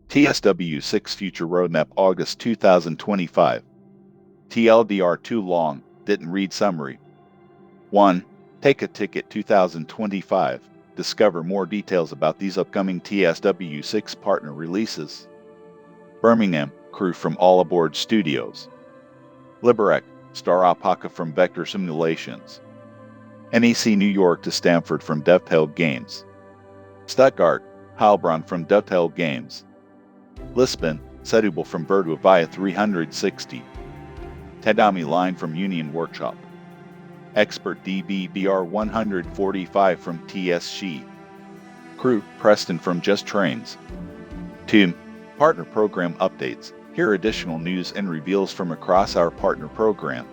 TSW6 Future Roadmap August 2025. TLDR too long, didn't read summary. 1. Take a Ticket 2025. Discover more details about these upcoming TSW6 partner releases. Birmingham, crew from All Aboard Studios. Liberec, Star Alpaca from Vector Simulations. NEC New York to Stanford from Dovetail Games. Stuttgart, Heilbronn from Dovetail Games. Lisbon, Setúbal from Verdua via 360. Tadami Line from Union Workshop. Expert DBBR 145 from TSG. Crew, Preston from Just Trains. 2. Partner Program Updates. Here are additional news and reveals from across our partner program.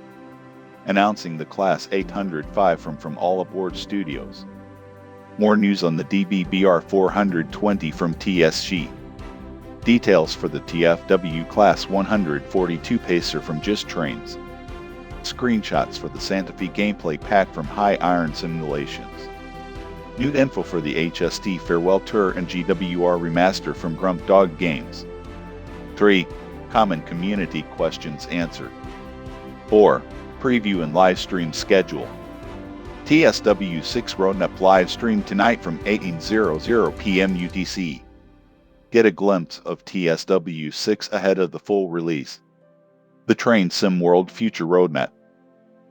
Announcing the Class 805 from All Aboard Studios. More news on the DBBR 420 from TSG. Details for the TFW Class 142 Pacer from Just Trains. Screenshots for the Santa Fe gameplay pack from High Iron Simulations. New info for the HST Farewell Tour and GWR Remaster from Grump Dog Games. 3. Common community questions answered. 4. Preview and live stream schedule. TSW6 Roadmap live stream tonight from 18:00 p.m. UTC. Get a glimpse of TSW6 ahead of the full release. The Train Sim World Future Roadmap.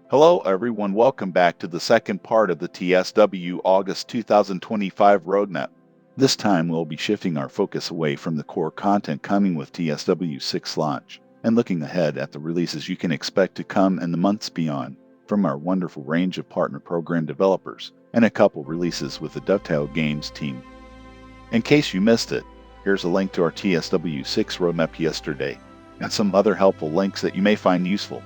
Hello everyone, welcome back to the second part of the TSW August 2025 roadmap. This time we'll be shifting our focus away from the core content coming with TSW6 launch, and looking ahead at the releases you can expect to come in the months beyond, from our wonderful range of partner program developers, and a couple releases with the Dovetail Games team. In case you missed it, here's a link to our TSW6 roadmap yesterday, and some other helpful links that you may find useful.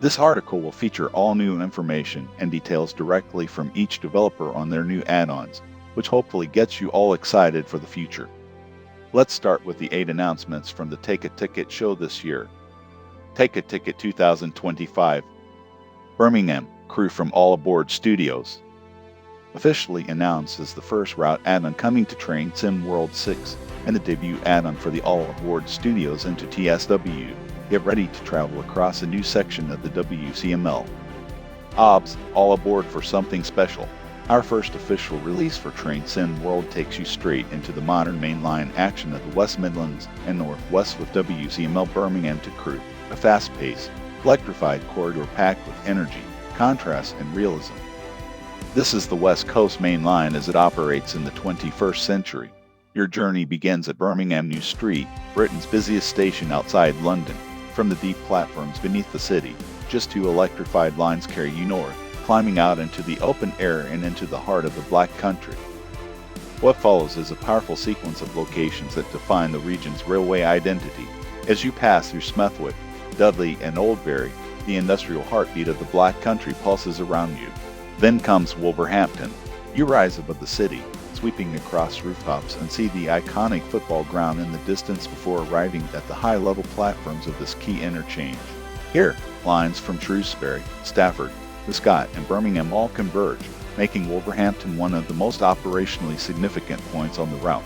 This article will feature all new information and details directly from each developer on their new add-ons, which hopefully gets you all excited for the future. Let's start with the 8 announcements from the Take a Ticket show this year. Take a Ticket 2025. Birmingham, crew from All Aboard Studios. Officially announced as the first route add-on coming to Train Sim World 6 and the debut add-on for the All Aboard Studios into TSW. Get ready to travel across a new section of the WCML. OBS, All Aboard for something special. Our first official release for Train Sim World takes you straight into the modern mainline action of the West Midlands and Northwest with WCML Birmingham to crew, a fast-paced, electrified corridor packed with energy, contrast, and realism. This is the West Coast Main Line as it operates in the 21st century. Your journey begins at Birmingham New Street, Britain's busiest station outside London. From the deep platforms beneath the city, just 2 electrified lines carry you north, climbing out into the open air and into the heart of the Black Country. What follows is a powerful sequence of locations that define the region's railway identity. As you pass through Smethwick, Dudley, and Oldbury, the industrial heartbeat of the Black Country pulses around you. Then comes Wolverhampton. You rise above the city, sweeping across rooftops and see the iconic football ground in the distance before arriving at the high-level platforms of this key interchange. Here, lines from Shrewsbury, Stafford, the Scott, and Birmingham all converge, making Wolverhampton one of the most operationally significant points on the route.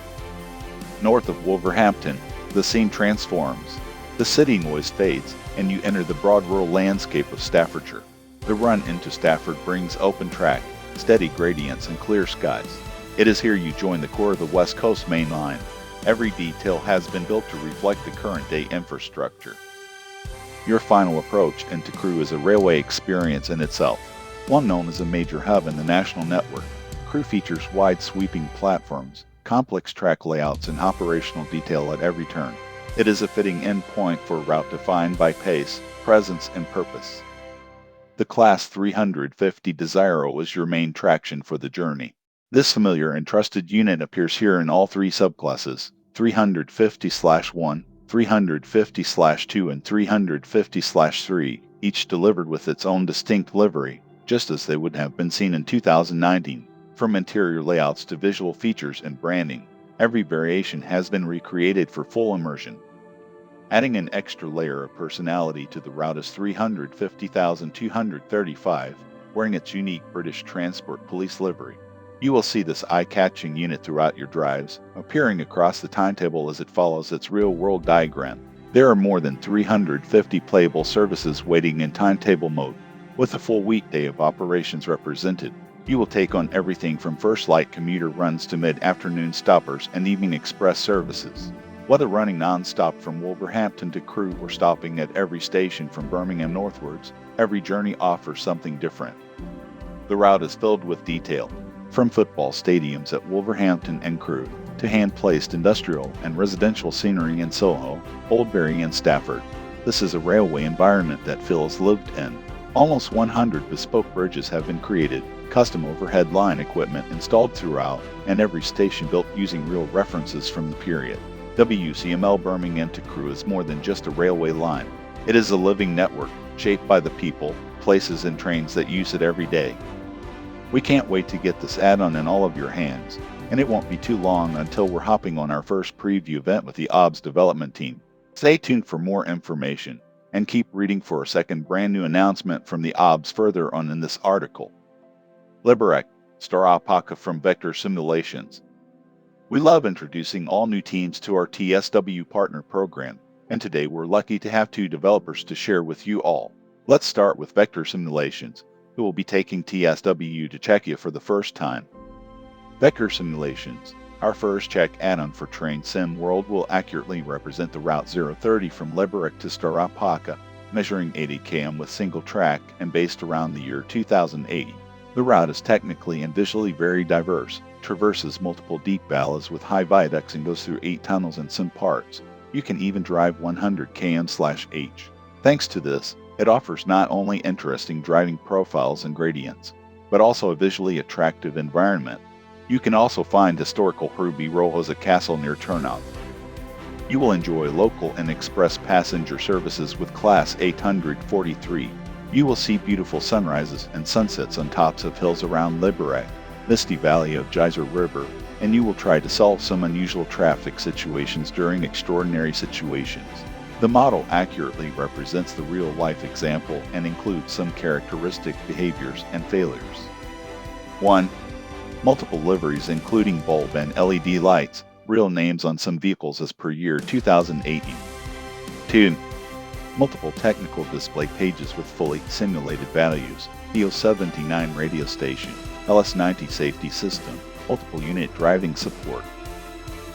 North of Wolverhampton, the scene transforms. The city noise fades, and you enter the broad rural landscape of Staffordshire. The run into Stafford brings open track, steady gradients, and clear skies. It is here you join the core of the West Coast Main Line. Every detail has been built to reflect the current-day infrastructure. Your final approach into Crewe is a railway experience in itself, one known as a major hub in the national network. Crewe features wide sweeping platforms, complex track layouts, and operational detail at every turn. It is a fitting endpoint for a route defined by pace, presence, and purpose. The Class 350 Desiro is your main traction for the journey. This familiar and trusted unit appears here in all 3 subclasses, 350/1, 350/2, and 350/3, each delivered with its own distinct livery, just as they would have been seen in 2019. From interior layouts to visual features and branding, every variation has been recreated for full immersion. Adding an extra layer of personality to the route is 350,235, wearing its unique British Transport Police livery. You will see this eye-catching unit throughout your drives, appearing across the timetable as it follows its real-world diagram. There are more than 350 playable services waiting in timetable mode, with a full weekday of operations represented. You will take on everything from first light commuter runs to mid-afternoon stoppers and evening express services. Whether running non-stop from Wolverhampton to Crewe or stopping at every station from Birmingham northwards, every journey offers something different. The route is filled with detail, from football stadiums at Wolverhampton and Crewe to hand-placed industrial and residential scenery in Soho, Oldbury and Stafford. This is a railway environment that feels lived in. Almost 100 bespoke bridges have been created, custom overhead line equipment installed throughout, and every station built using real references from the period. WCML Birmingham to Crewe is more than just a railway line. It is a living network, shaped by the people, places and trains that use it every day. We can't wait to get this add-on in all of your hands, and it won't be too long until we're hopping on our first preview event with the OBS development team. Stay tuned for more information, and keep reading for a second brand new announcement from the OBS further on in this article. Liberec, STRIX from Vector Simulations. We love introducing all new teams to our TSW partner program, and today we're lucky to have two developers to share with you all. Let's start with Vector Simulations, who will be taking TSW to Czechia for the first time. Vector Simulations, our first Czech add-on for Train Sim World, will accurately represent the Route 030 from Liberec to STRIX, measuring 80 km with single track and based around the year 2080. The route is technically and visually very diverse, traverses multiple deep valleys with high viaducts and goes through 8 tunnels in some parts. You can even drive 100 km/h. Thanks to this, it offers not only interesting driving profiles and gradients, but also a visually attractive environment. You can also find historical Hruby Rohoza Castle near Turnhout. You will enjoy local and express passenger services with Class 843. You will see beautiful sunrises and sunsets on tops of hills around Liberec, misty valley of Geyser River, and you will try to solve some unusual traffic situations during extraordinary situations. The model accurately represents the real-life example and includes some characteristic behaviors and failures. 1. Multiple liveries including bulb and LED lights, real names on some vehicles as per year 2018. 2. Multiple technical display pages with fully simulated values, DO79 radio station, LS90 safety system, multiple unit driving support.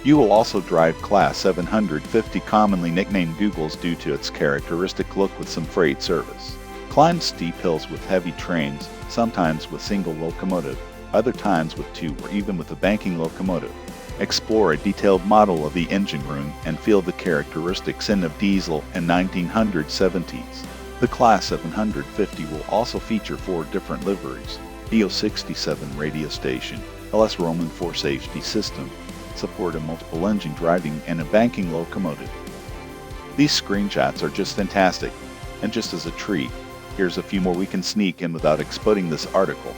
You will also drive Class 750, commonly nicknamed Googles due to its characteristic look with some freight service. Climb steep hills with heavy trains, sometimes with single locomotive, other times with 2 or even with a banking locomotive. Explore a detailed model of the engine room and feel the characteristics in of diesel and 1970s. The Class 750 will also feature 4 different liveries, DO67 radio station, LS Roman 4 safety system, support a multiple engine driving and a banking locomotive. These screenshots are just fantastic, and just as a treat, here's a few more we can sneak in without exploding this article.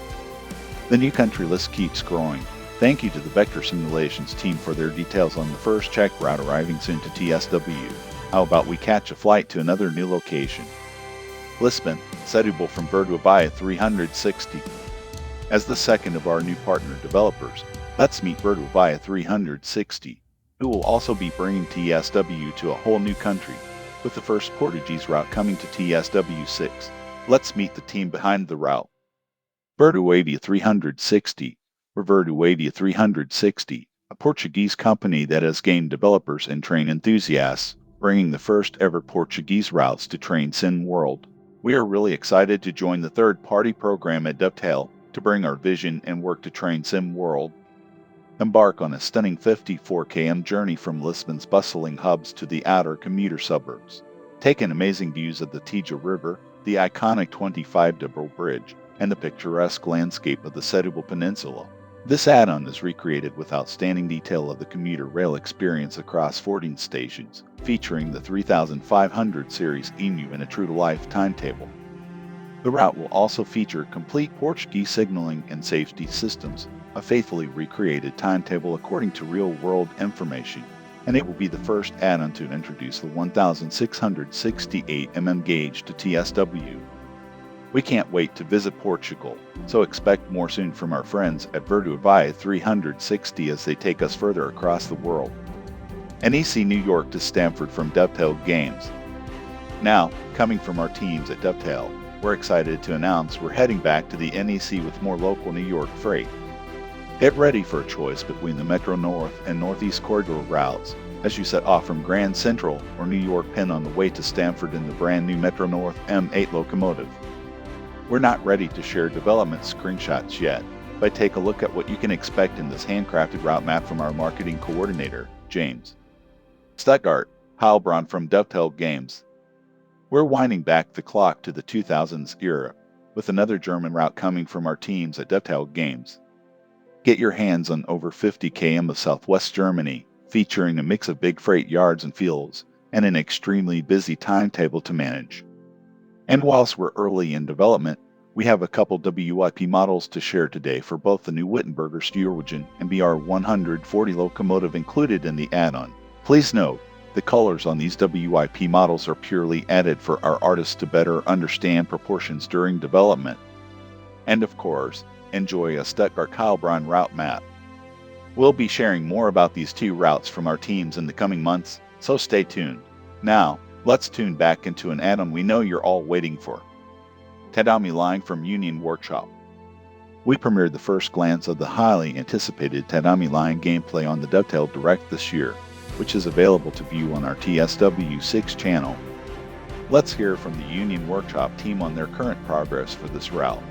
The new country list keeps growing. Thank you to the Vector Simulations team for their details on the first Czech route arriving soon to TSW. How about we catch a flight to another new location? Lisbon, Setúbal from Verduabaya 360. As the second of our new partner developers, let's meet Verduabaya 360, who will also be bringing TSW to a whole new country, with the first Portuguese route coming to TSW6. Let's meet the team behind the route. Verduabaya 360, or Verduabaya 360, a Portuguese company that has gained developers and train enthusiasts, bringing the first ever Portuguese routes to Train Sim World. We are really excited to join the third-party program at Dovetail to bring our vision and work to Train Sim World. Embark on a stunning 54 km journey from Lisbon's bustling hubs to the outer commuter suburbs. Take in amazing views of the Teja River, the iconic 25-double bridge, and the picturesque landscape of the Setúbal Peninsula. This add-on is recreated with outstanding detail of the commuter rail experience across 14 stations, featuring the 3500 series EMU in a true-to-life timetable. The route will also feature complete Portuguese signaling and safety systems, a faithfully recreated timetable according to real-world information, and it will be the first add-on to introduce the 1668 mm gauge to TSW. We can't wait to visit Portugal, so expect more soon from our friends at Virtuavi 360 as they take us further across the world. NEC New York to Stamford from Dovetail Games. Now, coming from our teams at Dovetail, we're excited to announce we're heading back to the NEC with more local New York freight. Get ready for a choice between the Metro North and Northeast Corridor routes as you set off from Grand Central or New York Penn on the way to Stamford in the brand new Metro North M8 locomotive. We're not ready to share development screenshots yet, but take a look at what you can expect in this handcrafted route map from our marketing coordinator, James. Stuttgart, Heilbronn from Dovetail Games. We're winding back the clock to the 2000s era, with another German route coming from our teams at Dovetail Games. Get your hands on over 50 km of Southwest Germany, featuring a mix of big freight yards and fields, and an extremely busy timetable to manage. And whilst we're early in development, we have a couple WIP models to share today for both the new Wittenberger Stierwagen and BR140 locomotive included in the add-on. Please note, the colors on these WIP models are purely added for our artists to better understand proportions during development. And of course, enjoy a Stuttgart-Heilbronn route map. We'll be sharing more about these two routes from our teams in the coming months, so stay tuned. Now, let's tune back into an add-on we know you're all waiting for. Tadami Line from Union Workshop. We premiered the first glance of the highly anticipated Tadami Line gameplay on the Dovetail Direct this year, which is available to view on our TSW6 channel. Let's hear from the Union Workshop team on their current progress for this route.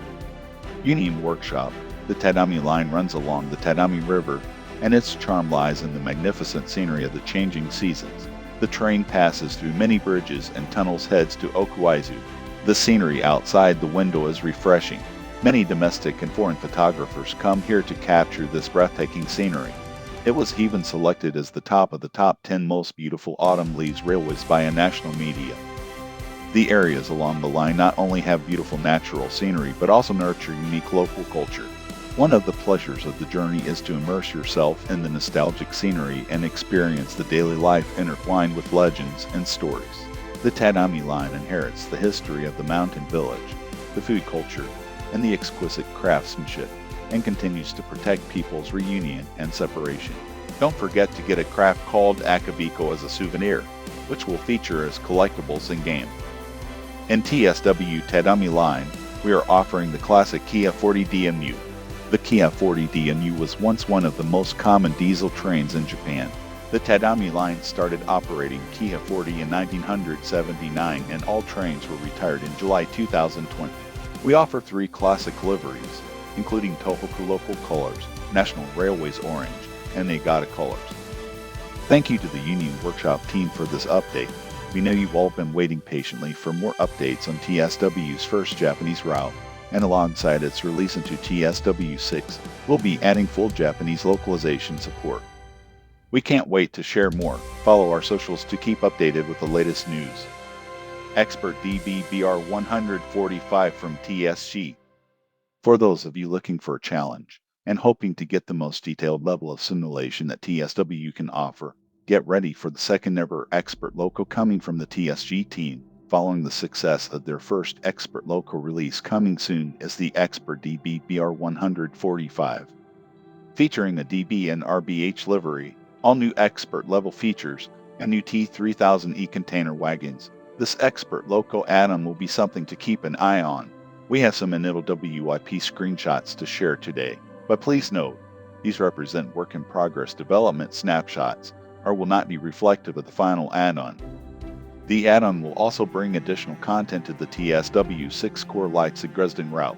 Union Workshop, the Tadami Line runs along the Tadami River, and its charm lies in the magnificent scenery of the changing seasons. The train passes through many bridges and tunnels heads to Okuaizu. The scenery outside the window is refreshing. Many domestic and foreign photographers come here to capture this breathtaking scenery. It was even selected as the top of the top 10 most beautiful autumn leaves railways by a national media. The areas along the line not only have beautiful natural scenery but also nurture unique local culture. One of the pleasures of the journey is to immerse yourself in the nostalgic scenery and experience the daily life intertwined with legends and stories. The Tadami Line inherits the history of the mountain village, the food culture, and the exquisite craftsmanship, and continues to protect people's reunion and separation. Don't forget to get a craft called Akabiko as a souvenir, which will feature as collectibles in-game. In TSW Tadami Line, we are offering the classic Kia 40 DMU. The Kia 40 DMU was once one of the most common diesel trains in Japan. The Tadami Line started operating Kia 40 in 1979 and all trains were retired in July 2020. We offer 3 classic liveries, including Tohoku local colors, National Railways orange, and EVGA colors. Thank you to the Union Workshop team for this update. We know you've all been waiting patiently for more updates on TSW's first Japanese route, and alongside its release into TSW6, we'll be adding full Japanese localization support. We can't wait to share more. Follow our socials to keep updated with the latest news. Expert DB BR145 from TSG. For those of you looking for a challenge and hoping to get the most detailed level of simulation that TSW can offer, get ready for the second ever Expert Loco coming from the TSG team. Following the success of their first Expert Loco release, coming soon is the Expert DB BR145. Featuring a DB and RBH livery, all new Expert level features, and new T3000E container wagons, this Expert Loco add-on will be something to keep an eye on. We have some initial WIP screenshots to share today, but please note, these represent work-in-progress development snapshots, or will not be reflective of the final add-on. The add-on will also bring additional content to the TSW 6 core lights at Dresden route.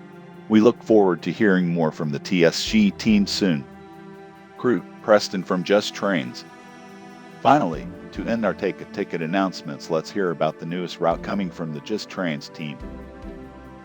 We look forward to hearing more from the TSG team soon. Crew, Preston from Just Trains. Finally, to end our Take a Ticket announcements, let's hear about the newest route coming from the Just Trains team.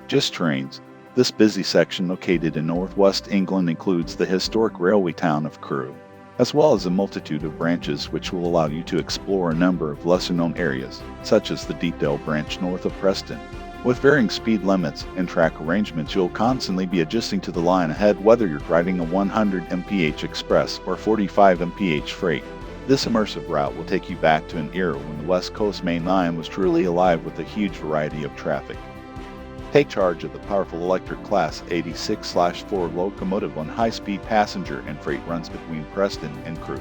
Just Trains, this busy section located in northwest England, includes the historic railway town of Crewe, as well as a multitude of branches which will allow you to explore a number of lesser-known areas, such as the Deepdale branch north of Preston. With varying speed limits and track arrangements, you'll constantly be adjusting to the line ahead whether you're riding a 100 mph express or 45 mph freight. This immersive route will take you back to an era when the West Coast Main Line was truly alive with a huge variety of traffic. Take charge of the powerful electric Class 86/4 locomotive on high-speed passenger and freight runs between Preston and Crewe.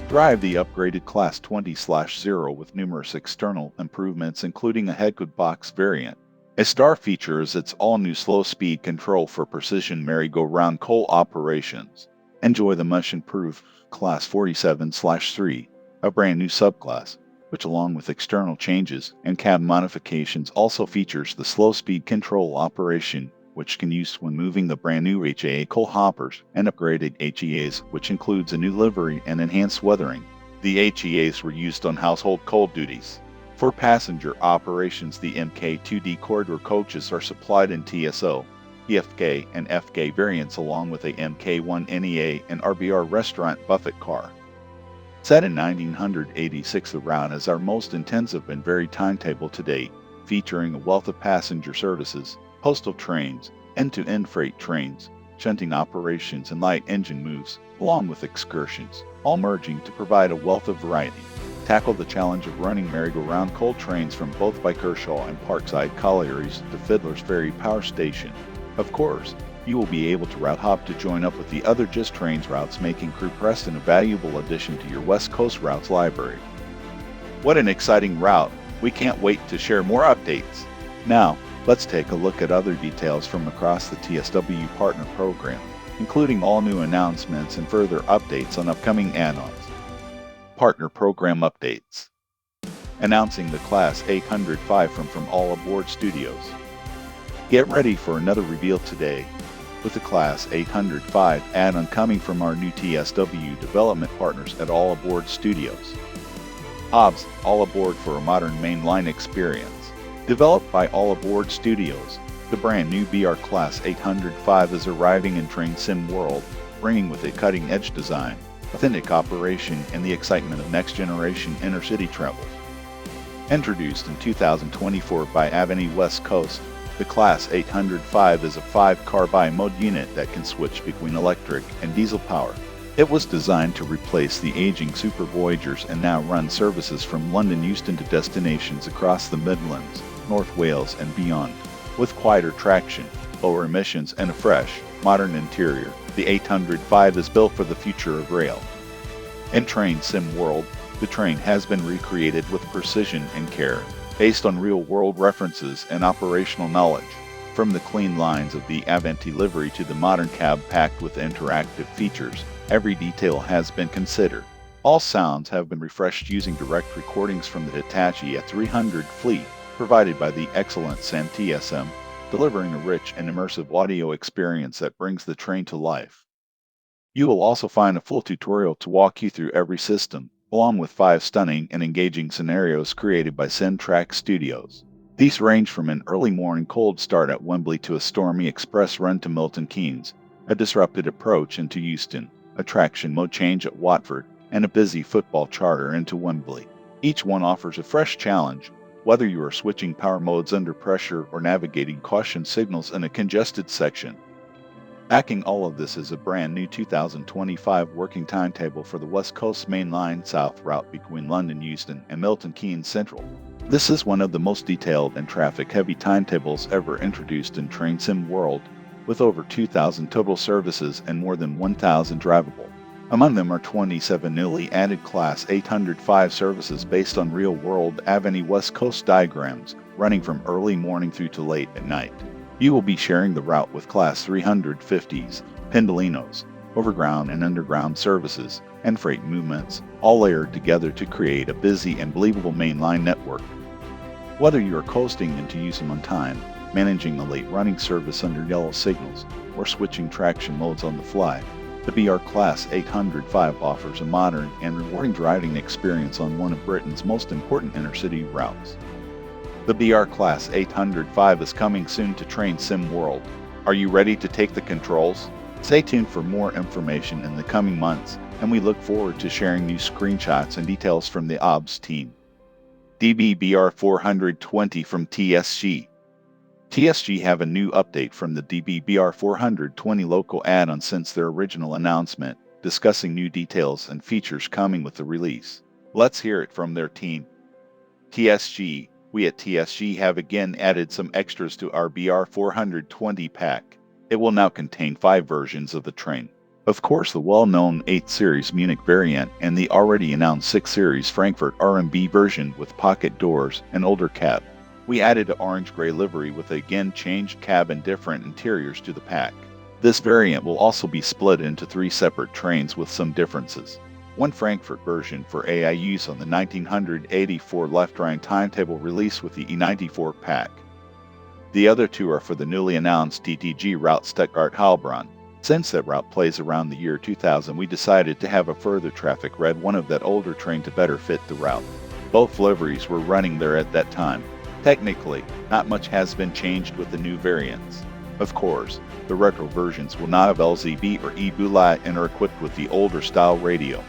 Drive the upgraded Class 20/0 with numerous external improvements, including a headcoat box variant. A star feature is its all-new slow-speed control for precision merry-go-round coal operations. Enjoy the much-improved Class 47/3, a brand-new subclass, which along with external changes and cab modifications also features the slow-speed control operation, which can use when moving the brand-new HEA coal hoppers and upgraded HEAs, which includes a new livery and enhanced weathering. The HEAs were used on household coal duties. For passenger operations, the MK2D corridor coaches are supplied in TSO, EVGA, and FGA variants along with a MK1 NEA and RBR restaurant buffet car. Set in 1986, the route is our most intensive and varied timetable to date, featuring a wealth of passenger services, postal trains, end-to-end freight trains, shunting operations, and light engine moves, along with excursions, all merging to provide a wealth of variety. Tackle the challenge of running merry-go-round coal trains from both by Kershaw and Parkside collieries to Fiddler's Ferry Power Station. Of course, you will be able to route hop to join up with the other Just Trains routes, making Crewe Preston a valuable addition to your West Coast routes library. What an exciting route! We can't wait to share more updates. Now, let's take a look at other details from across the TSW Partner Program, including all new announcements and further updates on upcoming add-ons. Partner Program Updates. Announcing the Class 805 from All Aboard Studios. Get ready for another reveal today, with the Class 805 add-on coming from our new TSW development partners at All Aboard Studios. OBS, All Aboard for a modern mainline experience. Developed by All Aboard Studios, the brand new BR Class 805 is arriving in Train Sim World, bringing with it cutting-edge design, authentic operation, and the excitement of next-generation inner-city travel. Introduced in 2024 by AMD West Coast, the Class 805 is a 5-car bi-mode unit that can switch between electric and diesel power. It was designed to replace the aging Super Voyagers and now runs services from London Euston to destinations across the Midlands, North Wales, and beyond. With quieter traction, lower emissions, and a fresh, modern interior, the 805 is built for the future of rail. In Train Sim World, the train has been recreated with precision and care, based on real-world references and operational knowledge. From the clean lines of the Avanti livery to the modern cab packed with interactive features, every detail has been considered. All sounds have been refreshed using direct recordings from the Hitachi A300 fleet, provided by the excellent SAM TSM, delivering a rich and immersive audio experience that brings the train to life. You will also find a full tutorial to walk you through every system, along with 5 stunning and engaging scenarios created by SimTrack Studios. These range from an early morning cold start at Wembley to a stormy express run to Milton Keynes, a disrupted approach into Euston, a traction mode change at Watford, and a busy football charter into Wembley. Each one offers a fresh challenge, whether you are switching power modes under pressure or navigating caution signals in a congested section. Backing all of this is a brand new 2025 working timetable for the West Coast Main Line South route between London Euston and Milton Keynes Central. This is one of the most detailed and traffic-heavy timetables ever introduced in Train Sim World, with over 2,000 total services and more than 1,000 drivable. Among them are 27 newly added Class 805 services based on real-world Avanti West Coast diagrams, running from early morning through to late at night. You will be sharing the route with Class 350s, Pendolinos, overground and underground services, and freight movements, all layered together to create a busy and believable mainline network. Whether you are coasting into Euston on time, managing a late running service under yellow signals, or switching traction modes on the fly, the BR Class 805 offers a modern and rewarding driving experience on one of Britain's most important intercity routes. The BR Class 805 is coming soon to Train Sim World. Are you ready to take the controls? Stay tuned for more information in the coming months, and we look forward to sharing new screenshots and details from the OBS team. DBBR 420 from TSG. TSG have a new update from the DBBR 420 local add-on since their original announcement, discussing new details and features coming with the release. Let's hear it from their team. TSG, we at TSG have again added some extras to our BR420 pack. It will now contain 5 versions of the train. Of course, the well-known 8 Series Munich variant and the already announced 6 Series Frankfurt RMB version with pocket doors and older cab. We added an orange-gray livery with again changed cab and different interiors to the pack. This variant will also be split into 3 separate trains with some differences. One Frankfurt version for AI use on the 1984 left-Rhine timetable release with the E94 pack. The other 2 are for the newly announced DTG route Stuttgart-Heilbronn. Since that route plays around the year 2000, we decided to have a further traffic red one of that older train to better fit the route. Both liveries were running there at that time. Technically, not much has been changed with the new variants. Of course, the retro versions will not have LZB or eBulai and are equipped with the older style radio.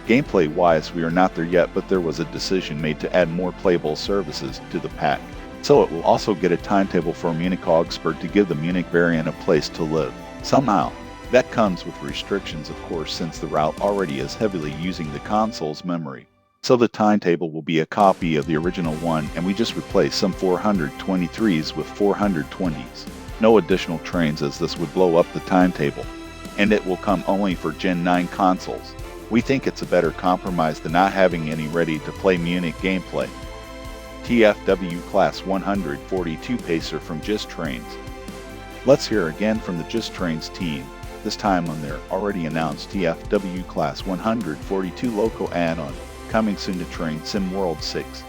Gameplay-wise, we are not there yet, but there was a decision made to add more playable services to the pack. So it will also get a timetable for Munich Augsburg to give the Munich variant a place to live. Somehow, that comes with restrictions, of course, since the route already is heavily using the console's memory. So the timetable will be a copy of the original one, and we just replace some 423s with 420s. No additional trains, as this would blow up the timetable. And it will come only for Gen 9 consoles. We think it's a better compromise than not having any ready-to-play Munich gameplay. TFW Class 142 Pacer from G.SKILL. Let's hear again from the G.SKILL team, this time on their already announced TFW Class 142 local add-on, coming soon to train SimWorld 6.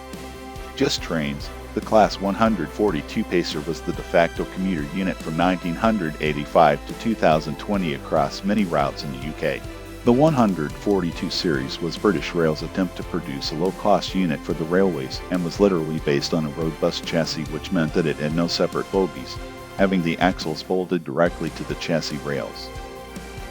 G.SKILL, the Class 142 Pacer was the de facto commuter unit from 1985 to 2020 across many routes in the UK. The 142 series was British Rail's attempt to produce a low-cost unit for the railways and was literally based on a road-bus chassis, which meant that it had no separate bogies, having the axles bolted directly to the chassis rails.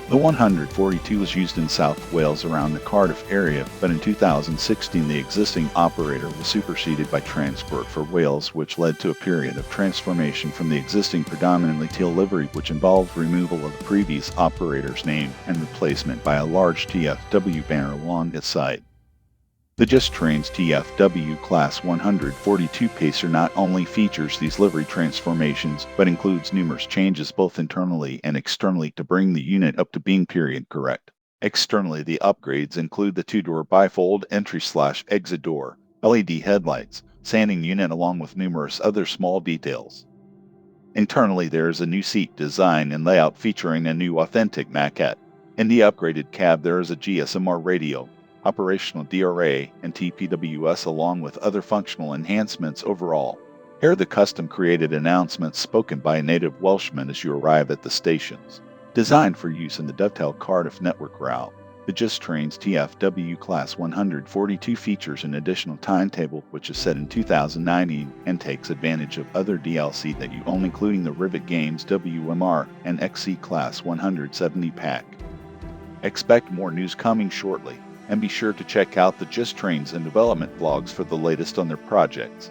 The 142 was used in South Wales around the Cardiff area, but in 2016 the existing operator was superseded by Transport for Wales, which led to a period of transformation from the existing predominantly teal livery, which involved removal of the previous operator's name and replacement by a large TFW banner along its side. The G.SKILL's TFW Class 142 Pacer not only features these livery transformations, but includes numerous changes both internally and externally to bring the unit up to being period correct. Externally, the upgrades include the 2-door bifold entry/exit door, LED headlights, sanding unit along with numerous other small details. Internally, there is a new seat design and layout featuring a new authentic maquette. In the upgraded cab, there is a GSMR radio, operational DRA, and TPWS along with other functional enhancements overall. Here are the custom-created announcements spoken by a native Welshman as you arrive at the stations. Designed for use in the Dovetail Cardiff network route, the G.SKILL's TFW Class 142 features an additional timetable which is set in 2019 and takes advantage of other DLC that you own, including the Rivet Games WMR and XC Class 170 pack. Expect more news coming shortly, and be sure to check out the G.SKILL and development vlogs for the latest on their projects.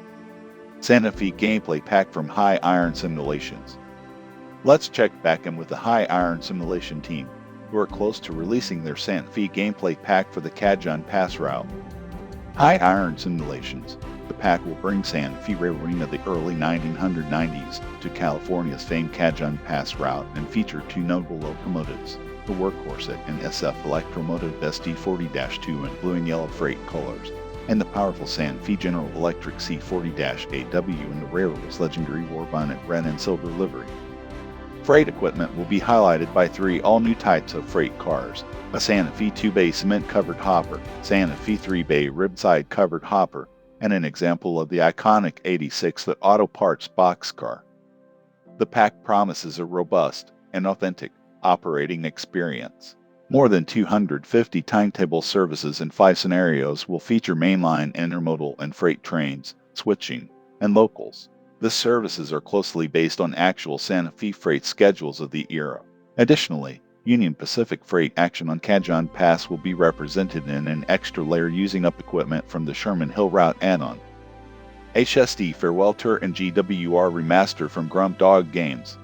Santa Fe Gameplay Pack from High Iron Simulations. Let's check back in with the High Iron Simulation team, who are close to releasing their Santa Fe Gameplay Pack for the Cajon Pass route. High Iron Simulations. The pack will bring Santa Fe Railroad of the early 1990s to California's famed Cajon Pass route and feature 2 notable locomotives, the Workhorse and SF Electromotive ST40-2 in blue and yellow freight colors, and the powerful Santa Fe General Electric C40-8W in the railroad's legendary Warbonnet red and silver livery. Freight equipment will be highlighted by 3 all-new types of freight cars: a Santa Fe 2-bay cement-covered hopper, Santa Fe 3-bay ribside covered hopper, and an example of the iconic 86 Auto Parts boxcar. The pack promises a robust and authentic operating experience. More than 250 timetable services in 5 scenarios will feature mainline, intermodal, and freight trains, switching, and locals. The services are closely based on actual Santa Fe freight schedules of the era. Additionally, Union Pacific freight action on Cajon Pass will be represented in an extra layer using up equipment from the Sherman Hill Route add-on. HSD Farewell Tour and GWR Remaster from Dovetail Games.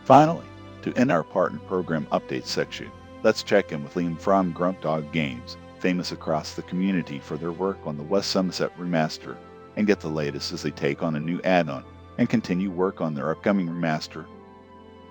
Finally, to end our partner program updates section, let's check in with Liam from Dovetail Games, famous across the community for their work on the West Somerset Remaster. and get the latest as they take on a new add-on and continue work on their upcoming remaster.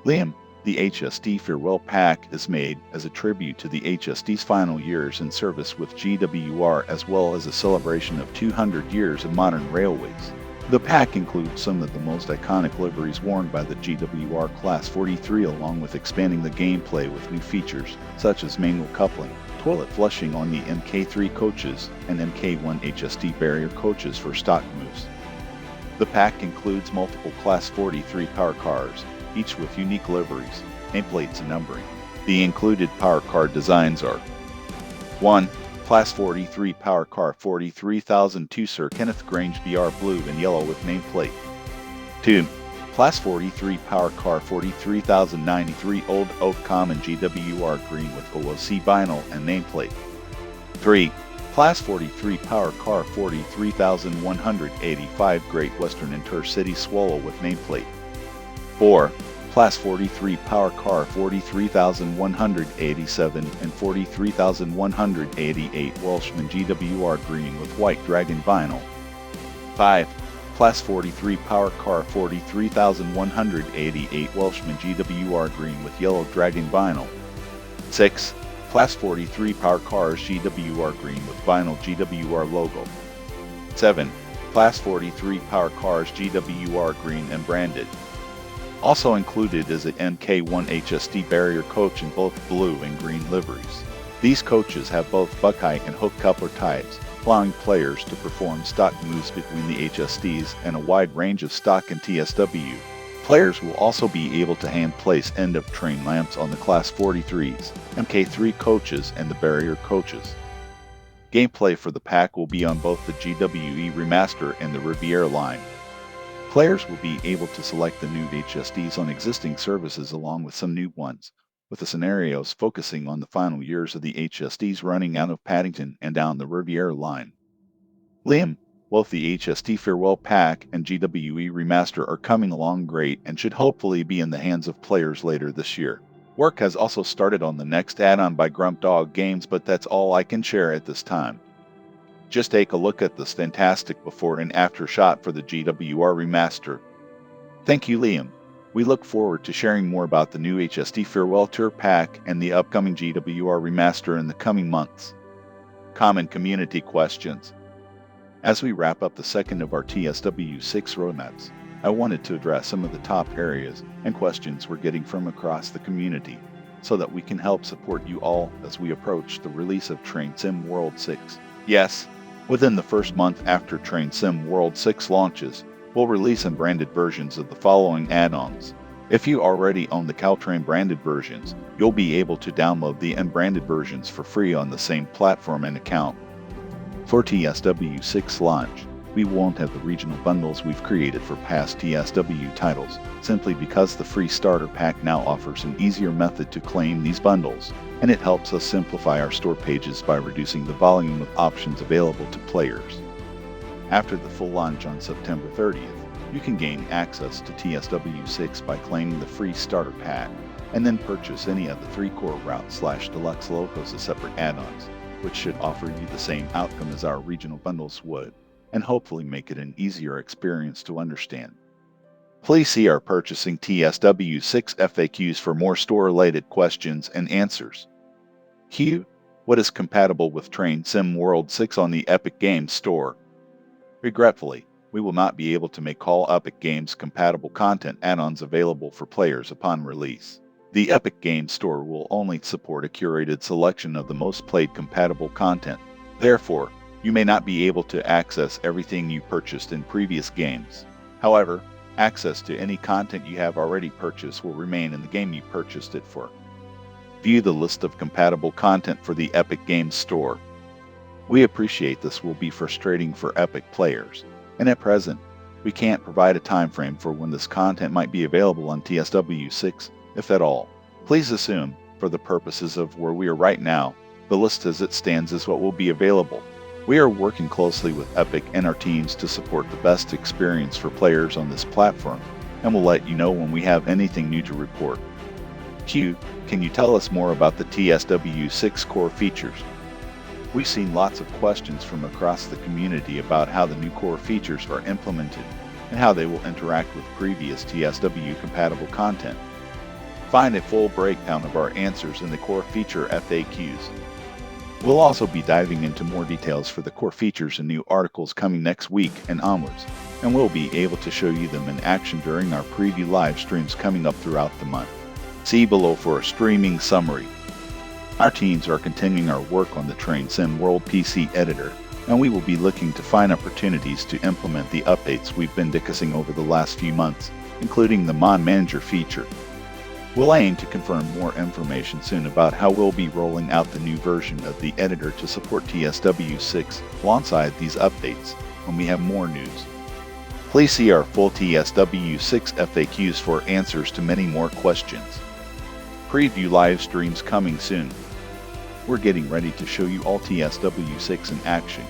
Liam, the HSD Farewell Pack is made as a tribute to the HSD's final years in service with GWR, as well as a celebration of 200 years of modern railways. The pack includes some of the most iconic liveries worn by the GWR Class 43, along with expanding the gameplay with new features such as manual coupling, toilet flushing on the MK3 coaches, and MK1 HSD barrier coaches for stock moves. The pack includes multiple Class 43 power cars, each with unique liveries, nameplates, and numbering. The included power car designs are 1. Class 43 Power Car 43,002 Sir Kenneth Grange BR Blue and Yellow with nameplate. 2. Class 43 Power Car 43,093 Old Oak Common GWR Green with OOC vinyl and nameplate. 3. Class 43 Power Car 43,185 Great Western Intercity Swallow with nameplate. 4. Class 43 Power Car 43,187 and 43,188 Welshman GWR Green with White Dragon Vinyl. 5. Class 43 Power Car 43,188 Welshman GWR Green with Yellow Dragon Vinyl. 6. Class 43 Power Cars GWR Green with Vinyl GWR logo. 7. Class 43 Power Cars GWR Green and branded. Also included is an MK1 HSD barrier coach in both blue and green liveries. These coaches have both Buckeye and hook coupler types, allowing players to perform stock moves between the HSDs and a wide range of stock and TSW. Players will also be able to hand-place end-of-train lamps on the Class 43s, MK3 coaches, and the barrier coaches. Gameplay for the pack will be on both the GWE Remaster and the Riviera line. Players will be able to select the new HSDs on existing services along with some new ones, with the scenarios focusing on the final years of the HSDs running out of Paddington and down the Riviera line. Liam, both the HSD Farewell Pack and GWE Remaster are coming along great and should hopefully be in the hands of players later this year. Work has also started on the next add-on by Dovetail Games, but that's all I can share at this time. Just take a look at this fantastic before and after shot for the GWR Remaster. Thank you, Liam. We look forward to sharing more about the new HSD Farewell Tour Pack and the upcoming GWR Remaster in the coming months. Common community questions. As we wrap up the second of our TSW6 roadmaps, I wanted to address some of the top areas and questions we're getting from across the community, so that we can help support you all as we approach the release of Train Sim World 6. Yes, within the first month after Train Sim World 6 launches, we'll release unbranded versions of the following add-ons. If you already own the Caltrain branded versions, you'll be able to download the unbranded versions for free on the same platform and account. For TSW6 launch, we won't have the regional bundles we've created for past TSW titles, simply because the free starter pack now offers an easier method to claim these bundles, and it helps us simplify our store pages by reducing the volume of options available to players. After the full launch on September 30th, you can gain access to TSW6 by claiming the free starter pack, and then purchase any of the 3 core routes/deluxe locos as separate add-ons, which should offer you the same outcome as our regional bundles would, and hopefully make it an easier experience to understand. Please see our Purchasing TSW6 FAQs for more store-related questions and answers. Q. What is compatible with Train Sim World 6 on the Epic Games Store? Regretfully, we will not be able to make all Epic Games compatible content add-ons available for players upon release. The Epic Games Store will only support a curated selection of the most played compatible content. Therefore, you may not be able to access everything you purchased in previous games. However, access to any content you have already purchased will remain in the game you purchased it for. View the list of compatible content for the Epic Games Store. We appreciate this will be frustrating for Epic players, and at present, we can't provide a time frame for when this content might be available on TSW6, if at all. Please assume, for the purposes of where we are right now, the list as it stands is what will be available. We are working closely with Epic and our teams to support the best experience for players on this platform, and we'll let you know when we have anything new to report. Q, can you tell us more about the TSW6 core features? We've seen lots of questions from across the community about how the new core features are implemented and how they will interact with previous TSW-compatible content. Find a full breakdown of our answers in the core feature FAQs. We'll also be diving into more details for the core features and new articles coming next week and onwards, and we'll be able to show you them in action during our preview live streams coming up throughout the month. See below for a streaming summary. Our teams are continuing our work on the TridentZ World PC editor, and we will be looking to find opportunities to implement the updates we've been discussing over the last few months, including the Mod Manager feature. We'll aim to confirm more information soon about how we'll be rolling out the new version of the editor to support TSW6 alongside these updates when we have more news. Please see our full TSW6 FAQs for answers to many more questions. Preview live streams coming soon. We're getting ready to show you all TSW6 in action,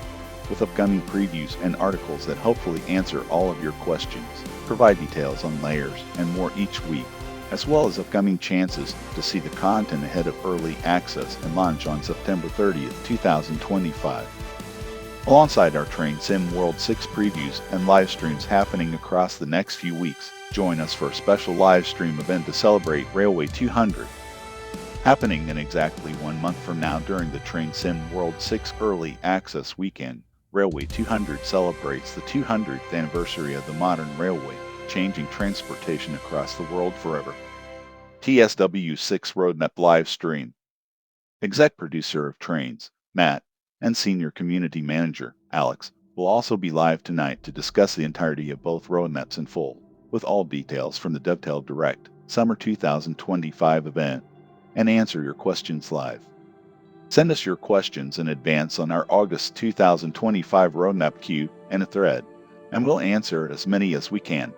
with upcoming previews and articles that hopefully answer all of your questions, provide details on layers, and more each week, as well as upcoming chances to see the content ahead of early access and launch on September 30th, 2025. Alongside our TridentZ World 6 previews and live streams happening across the next few weeks, join us for a special live stream event to celebrate Railway 200. Happening in exactly 1 month from now during the TridentZ World 6 Early Access Weekend, Railway 200 celebrates the 200th anniversary of the modern railway, changing transportation across the world forever. TSW6 Roadmap Live Stream. Exec Producer of Trains, Matt, and Senior Community Manager, Alex, will also be live tonight to discuss the entirety of both roadmaps in full, with all details from the Dovetail Direct Summer 2025 event, and answer your questions live. Send us your questions in advance on our August 2025 roadmap queue in a thread, and we'll answer as many as we can.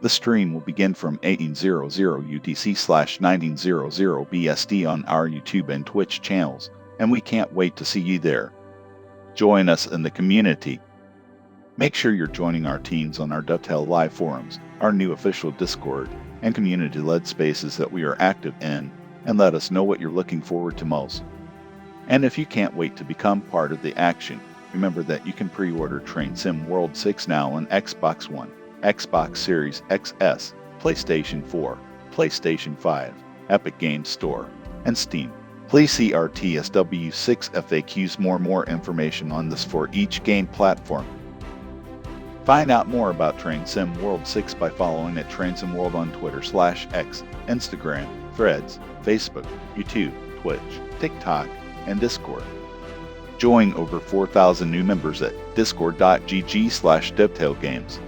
The stream will begin from 1800 UTC/1900 BST on our YouTube and Twitch channels, and we can't wait to see you there. Join us in the community. Make sure you're joining our teams on our Dovetail Live forums, our new official Discord, and community-led spaces that we are active in, and let us know what you're looking forward to most. And if you can't wait to become part of the action, remember that you can pre-order TridentZ World 6 now on Xbox One, Xbox Series XS, PlayStation 4, PlayStation 5, Epic Games Store, and Steam. Please see our TSW6 FAQs more information on this for each game platform. Find out more about TridentZ World 6 by following at TridentZ World on Twitter/X, Instagram, Threads, Facebook, YouTube, Twitch, TikTok, and Discord. Join over 4,000 new members at discord.gg/Dovetail Games.